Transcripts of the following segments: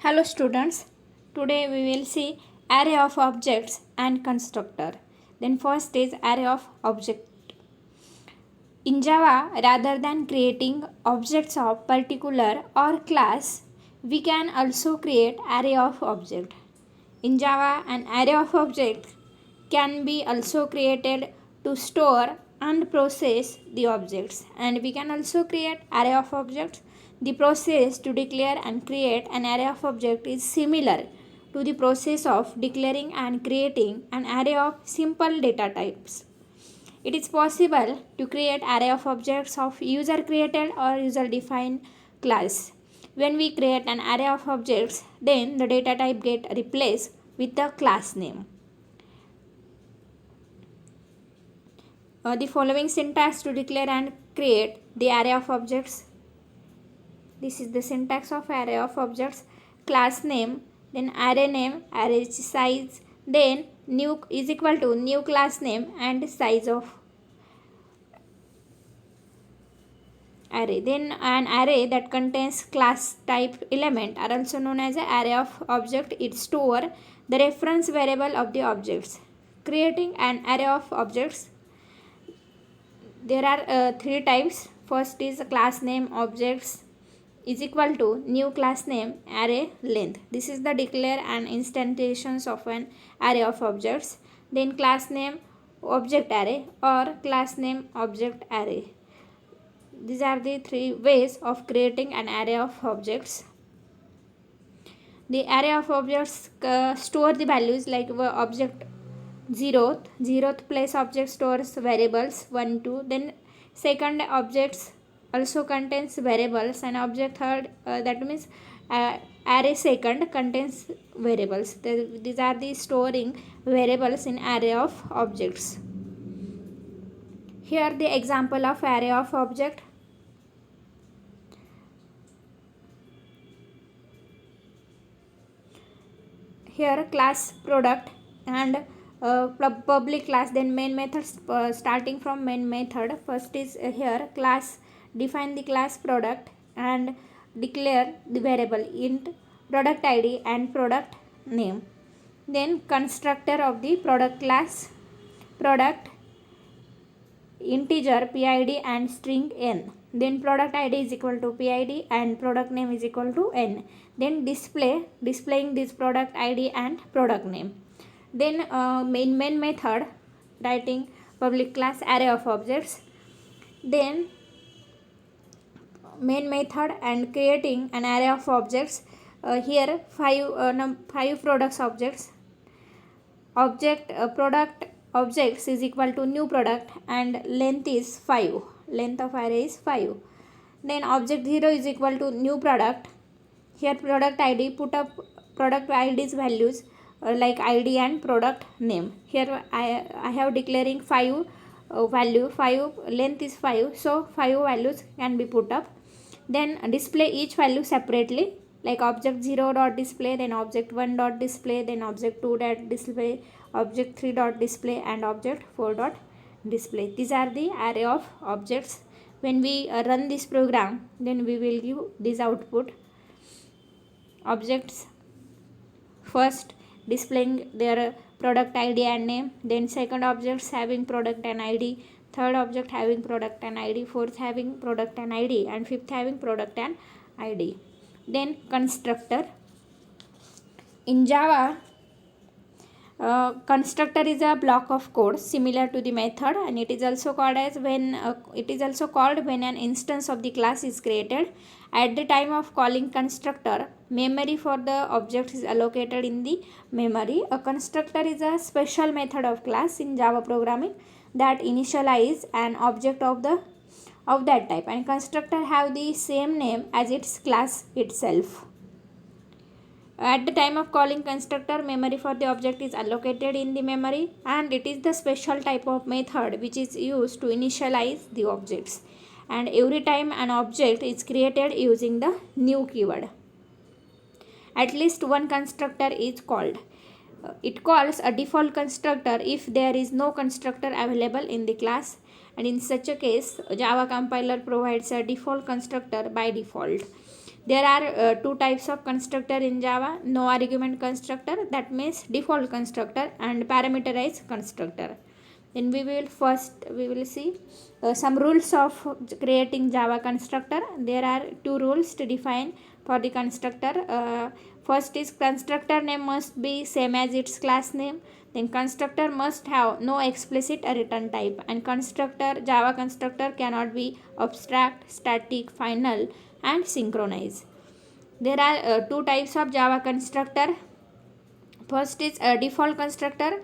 Hello students, today we will see array of objects and constructor. Then first is array of object. In Java, rather than creating objects of particular or class, we can also create array of object. In Java, an array of objects can be also created to store and process the objects, and we can also create array of objects. The process to declare and create an array of object is similar to the process of declaring and creating an array of simple data types. It is possible to create array of objects of user created or user defined class. When we create an array of objects, then the data type get replaced with the class name. The following syntax to declare and create the array of objects. This is the syntax of array of objects. Class name, then array size, then new is equal to new class name and size of array. Then an array that contains class type element are also known as an array of object. It store the reference variable of the objects. Creating an array of objects, there are three types. First is class name objects is equal to new class name array length. This is the declare and instantiations of an array of objects. Then class name object array or class name object array. These are the three ways of creating an array of objects. The array of objects store the values like object zeroth place object stores variables 1 2. Then second objects also contains variables, and object third that means array second contains variables. These are the storing variables in array of objects. Here the example of array of object. Here class product and public class, then main methods starting from main method. First is here class, define the class product and declare the variable int product id and product name. Then constructor of the product class, product integer pid and string n. Then product id is equal to pid and product name is equal to n. Then displaying this product id and product name. Then main method writing public class array of objects. Then main method and creating an array of objects. Here five products objects. Object product objects is equal to new product and length is 5. Length of array is 5. Then object 0 is equal to new product. Here product id, put up product id's values like id and product name. Here I have declaring 5 value, 5 length is 5, so 5 values can be put up. Then display each value separately, like object 0 dot display, then object 1 dot display, then object 2 dot display, object 3 dot display and object 4 dot display. These are the array of objects. When we run this program, then we will give this output. Objects first displaying their product id and name, then second objects having product and id, third object having product and id, fourth having product and id, and fifth having product and id. Then constructor. In Java, constructor is a block of code similar to the method, and it is also called when an instance of the class is created. At the time of calling constructor, memory for the object is allocated in the memory. A constructor is a special method of class in Java programming that initialize an object of that type, and constructor have the same name as its class itself. At the time of calling constructor, memory for the object is allocated in the memory, and it is the special type of method which is used to initialize the objects. And every time an object is created using the new keyword, at least one constructor is called. It calls a default constructor if there is no constructor available in the class, and in such a case Java compiler provides a default constructor by default. There are two types of constructor in Java: no argument constructor, that means default constructor, and parameterized constructor. Then we will see some rules of creating Java constructor. There are two rules to define for the constructor. First is constructor name must be same as its class name. Then constructor must have no explicit return type, and Java constructor cannot be abstract, static, final, and synchronize. There are two types of Java constructor. First is a default constructor,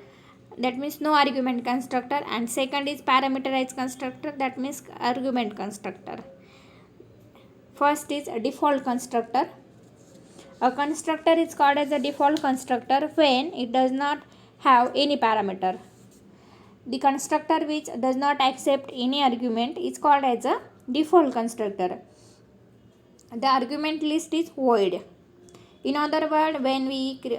that means no argument constructor, and second is parameterized constructor, that means argument constructor. First is a default constructor. A constructor is called as a default constructor when it does not have any parameter. The constructor which does not accept any argument is called as a default constructor. The argument list is void. In other words, when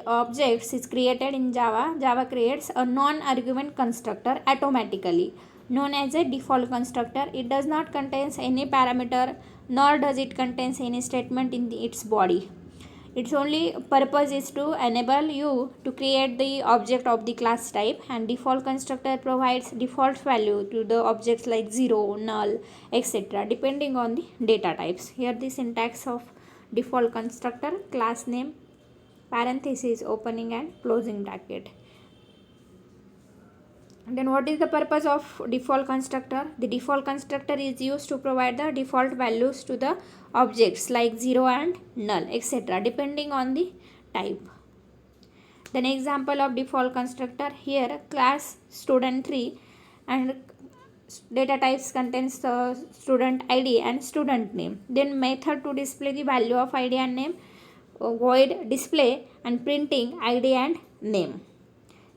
objects is created in Java, Java creates a non-argument constructor automatically, known as a default constructor. It does not contain any parameter, nor does it contain any statement in its body. Its only purpose is to enable you to create the object of the class type, and default constructor provides default value to the objects like 0, null, etc. depending on the data types. Here the syntax of default constructor: class name, parenthesis, opening and closing bracket. Then what is the purpose of default constructor? The default constructor is used to provide the default values to the objects like 0 and null, etc. depending on the type. Then example of default constructor: here class student3 and data types contains the student id and student name. Then method to display the value of id and name: void display and printing id and name.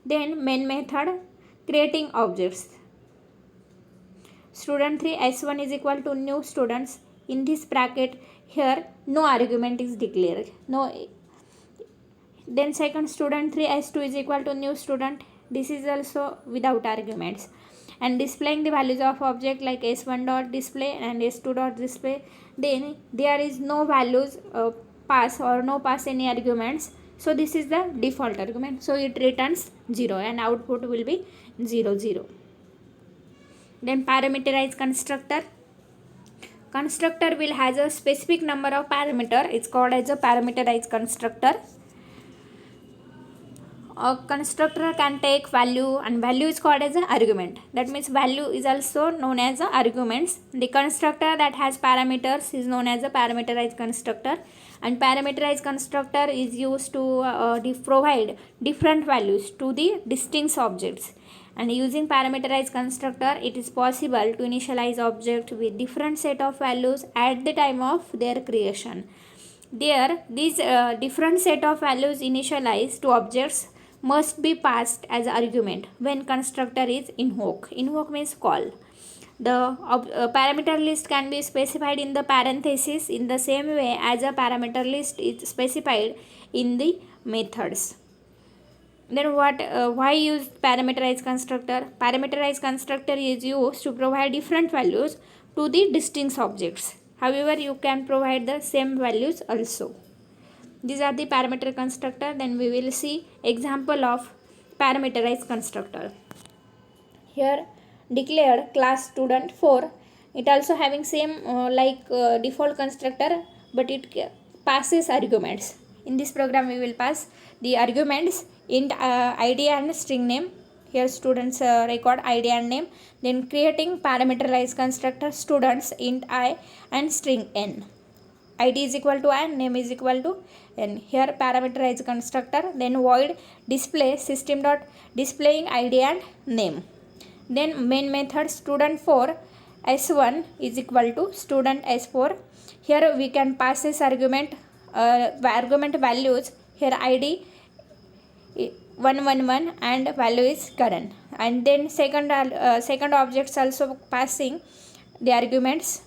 Then main method creating objects: student3 s1 is equal to new students. In this bracket, here no argument is declared. Then second, student3 s2 is equal to new student. This is also without arguments. And displaying the values of object like s1 dot display and s2 dot display. Then there is no values pass or no pass any arguments. So this is the default argument. So it returns 0 and output will be 0, 0. Then parameterized constructor. Constructor will has a specific number of parameter. It's called as a parameterized constructor. A constructor can take value, and value is called as an argument. That means value is also known as arguments. The constructor that has parameters is known as a parameterized constructor, and parameterized constructor is used to provide different values to the distinct objects. And using parameterized constructor, it is possible to initialize object with different set of values at the time of their creation. These different set of values initialized to objects must be passed as argument when constructor is invoked. Invoke means call. The parameter list can be specified in the parenthesis in the same way as a parameter list is specified in the methods. Then why use parameterized constructor? Parameterized constructor is used to provide different values to the distinct objects. However, you can provide the same values also. These are the parameter constructor. Then we will see example of parameterized constructor. Here declared class student 4. It also having same default constructor, but it passes arguments. In this program we will pass the arguments int id and string name. Here students record id and name. Then creating parameterized constructor students int I and string n. id is equal to I, name is equal to n. Here parameterized constructor. Then void display system dot displaying id and name. Then main method student4 s1 is equal to student s4. Here we can pass this argument values. Here id 111 and value is current. And then second objects also passing the arguments.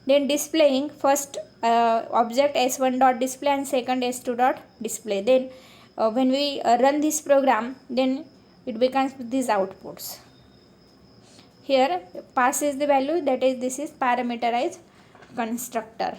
Then displaying first object s1 dot display and second s2 dot display. Then when we run this program, then it becomes these outputs. Here passes the value, that is this is parameterized constructor.